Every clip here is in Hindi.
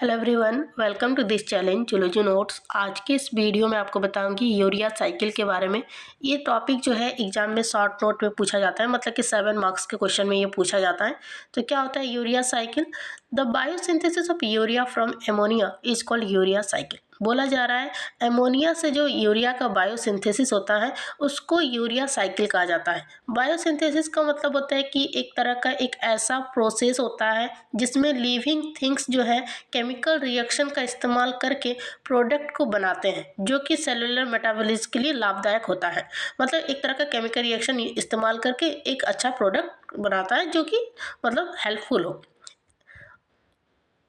Hello everyone, welcome to this challenge zoology notes. आज के इस वीडियो में आपको बताऊंगी यूरिया साइकिल के बारे में। ये टॉपिक जो है एग्जाम में शॉर्ट नोट में पूछा जाता है, मतलब कि 7 मार्क्स के क्वेश्चन में ये पूछा जाता है। तो क्या होता है urea cycle? The biosynthesis of urea from ammonia is called urea cycle. बोला जा रहा है एमोनिया से जो यूरिया का बायोसिंथेसिस होता है उसको यूरिया साइकिल कहा जाता है। बायोसिंथेसिस का मतलब होता है कि एक तरह का एक ऐसा प्रोसेस होता है जिसमें लिविंग थिंग्स जो है केमिकल रिएक्शन का इस्तेमाल करके प्रोडक्ट को बनाते हैं, जो कि सेलुलर मेटाबॉलिज्म के लिए लाभदायक होता है। मतलब एक तरह का केमिकल रिएक्शन इस्तेमाल करके एक अच्छा प्रोडक्ट बनाता है जो कि मतलब हेल्पफुल हो।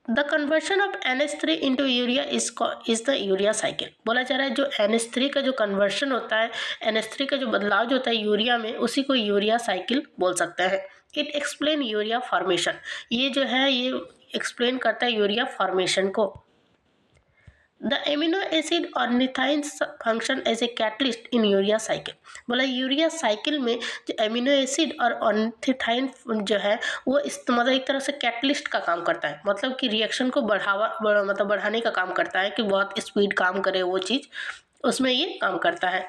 The conversion of NH3 into urea is the urea cycle. बोला जा रहा है जो NH3 का जो कन्वर्शन होता है, NH3 का जो बदलाव जो होता है यूरिया में, उसी को यूरिया साइकिल बोल सकते हैं। It explain urea formation. ये जो है ये एक्सप्लेन करता है यूरिया फॉर्मेशन को। The amino acid ornithine function as a catalyst in urea cycle. बोला यूरिया साइकिल में जो एमिनो एसिड और ऑर्निथाइन जो है वो मतलब एक तरह से कैटलिस्ट का काम करता है, मतलब कि रिएक्शन को मतलब बढ़ाने का काम करता है कि बहुत स्पीड काम करे वो चीज़, उसमें ये काम करता है।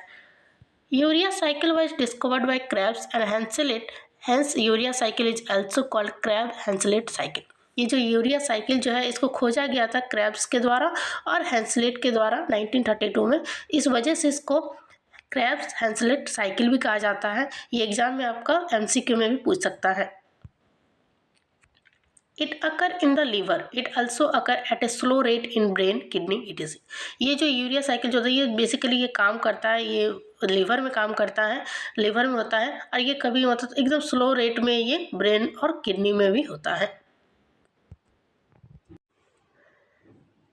Urea cycle was discovered by Krebs and Henseleit, hence urea cycle is also called Krebs Henseleit cycle. ये जो यूरिया साइकिल जो है इसको खोजा गया था क्रेब्स के द्वारा और हैंसलेट के द्वारा 1932 में। इस वजह से इसको क्रेब्स हैंसलेट साइकिल भी कहा जाता है। ये एग्जाम में आपका MCQ में भी पूछ सकता है। It occur in the liver, it also occur at a slow rate in brain, kidney, etc। ये जो यूरिया साइकिल जो होता है ये बेसिकली ये काम करता है, ये लीवर में काम करता है, लीवर में होता है, और ये कभी मतलब एकदम स्लो रेट में ये ब्रेन और किडनी में भी होता है।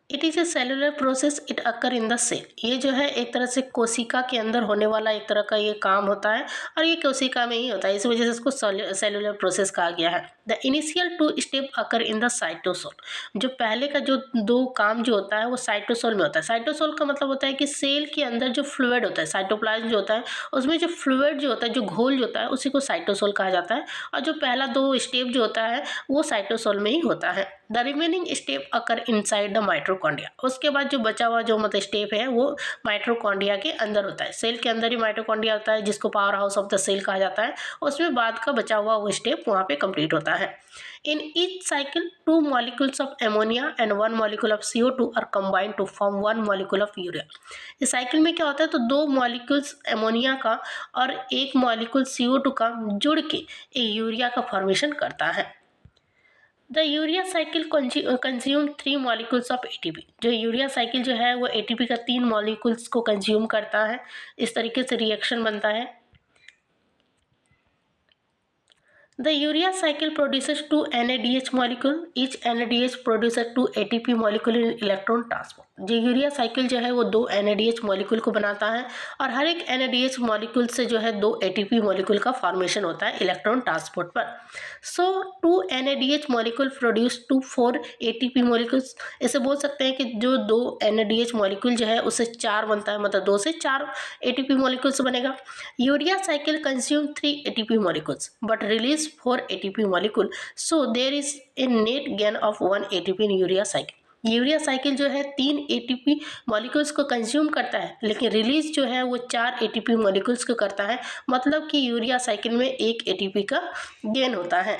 It is a cellular process, it occur in the cell. ये जो है एक तरह से कोशिका के अंदर होने वाला एक तरह का ये काम होता है और ये कोशिका में ही होता है, इस वजह से इसको सेलुलर प्रोसेस कहा गया है। The initial 2 step occur in the cytosol. जो पहले का जो 2 काम जो होता है वो साइटोसोल में होता है। साइटोसोल का मतलब होता है कि सेल के अंदर जो फ्लूइड होता है, साइटोप्लाज्म जो होता है उसमें जो फ्लूइड जो होता है, जो घोल जो होता है, उसी को साइटोसोल कहा जाता है। और जो पहला 2 स्टेप जो होता है वो साइटोसोल में ही होता है। The remaining step occur inside the mitochondria. उसके बाद जो बचा हुआ जो मतलब स्टेप है वो माइटोकॉन्ड्रिया के अंदर होता है। सेल के अंदर ही माइटोकॉन्ड्रिया होता है जिसको powerhouse of the cell कहा जाता है। उसमें बाद का बचा हुआ वो स्टेप वहाँ पे कंप्लीट होता है। In each cycle 2 molecules of ammonia and 1 molecule of CO2 are combined to form 1 molecule of urea. इस साइकिल में क्या होता है तो 2 मॉलिक्यूल्स एमोनिया का और 1 मॉलिक्यूल CO2 का जुड़ के यूरिया का फॉर्मेशन करता है। The urea cycle consume 3 molecules of ATP। जो यूरिया साइकिल जो है वो ATP का 3 मॉलिक्यूल्स को कंज्यूम करता है। इस तरीके से रिएक्शन बनता है। The urea cycle produces 2 NADH molecule. Each NADH produces 2 ATP molecule in electron transport. जो यूरिया साइकिल जो है वो 2 NADH मॉलिक्यूल को बनाता है और हर एक NADH मॉलिक्यूल से जो है 2 ATP मॉलिक्यूल का फॉर्मेशन होता है इलेक्ट्रॉन ट्रांसपोर्ट पर। सो 2 NADH molecule produce 4 ATP molecules. ऐसे बोल सकते हैं कि जो 2 NADH मॉलिक्यूल जो है उससे 4 बनता है, मतलब 2 से 4 ATP मॉलिक्यूल्स बनेगा। Urea cycle consume 3 ATP molecules but release 4 ATP molecule, so there is a net gain of 1 ATP in urea cycle। Urea cycle जो है 3 ATP मॉलिक्यूल्स को कंज्यूम करता है, लेकिन रिलीज जो है वो 4 ATP मॉलिक्यूल्स को करता है, मतलब कि यूरिया साइकिल में 1 ATP का गेन होता है।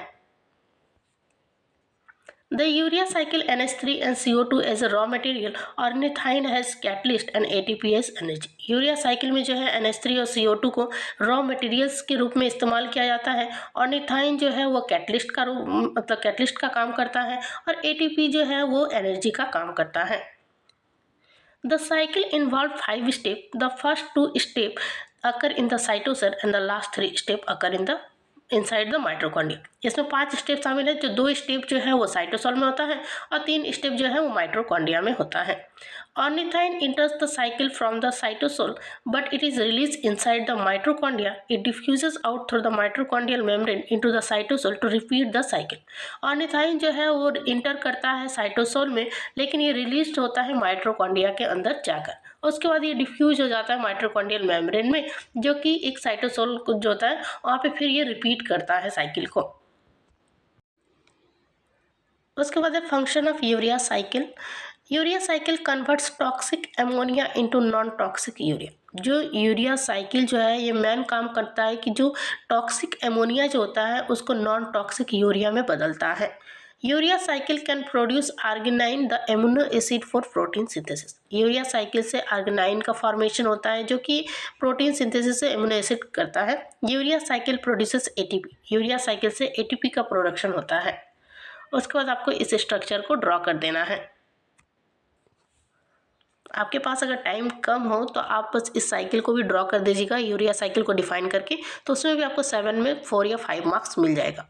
The urea cycle NH3 and CO2 as a raw material, ornithine has catalyst and ATP as energy। Urea cycle में जो है NH3 और CO2 को रॉ मटेरियल्स के रूप में इस्तेमाल किया जाता है। ऑर्निथाइन जो है वो कैटलिस्ट का रूप मतलब कैटलिस्ट का काम करता है और ATP जो है वो एनर्जी का काम करता है। The cycle involved 5 steps. The first 2 steps occur in the cytosol and the last 3 steps occur in the inside the mitochondria. इसमें 5 स्टेप शामिल है। जो 2 स्टेप जो है वो साइटोसोल में होता है और 3 स्टेप जो है वो माइटोकॉन्ड्रिया में होता है। Ornithine enters the cycle from the cytosol but it is release inside the mitochondria. It diffuses out through the mitochondrial membrane into the cytosol to repeat the cycle. Ornithine जो है वो इंटर करता है साइटोसोल में, लेकिन ये रिलीज होता है माइटोकॉन्ड्रिया के अंदर जाकर। उसके बाद ये डिफ्यूज हो जाता है माइटोकॉन्ड्रियल मेम्ब्रेन में, जो कि एक साइटोसोल जो होता है वहाँ पे फिर ये रिपीट करता है साइकिल को। उसके बाद है function of urea cycle. Urea cycle converts toxic ammonia into non toxic urea. जो यूरिया साइकिल जो है ये मेन काम करता है कि जो टॉक्सिक अमोनिया जो होता है उसको नॉन टॉक्सिक यूरिया में बदलता है। Urea cycle can produce arginine the amino acid for protein synthesis. Urea cycle से आर्गिनाइन का फॉर्मेशन होता है जो कि प्रोटीन सिंथेसिस से एमिनो एसिड करता है। Urea cycle produces ATP. Urea cycle से एटीपी का प्रोडक्शन होता है। उसके बाद आपको इस स्ट्रक्चर को ड्रॉ कर देना है। आपके पास अगर टाइम कम हो तो आप बस इस साइकिल को भी ड्रॉ कर दीजिएगा यूरिया साइकिल को डिफाइन करके, तो उसमें भी आपको 7 में 4 या 5 मार्क्स मिल जाएगा।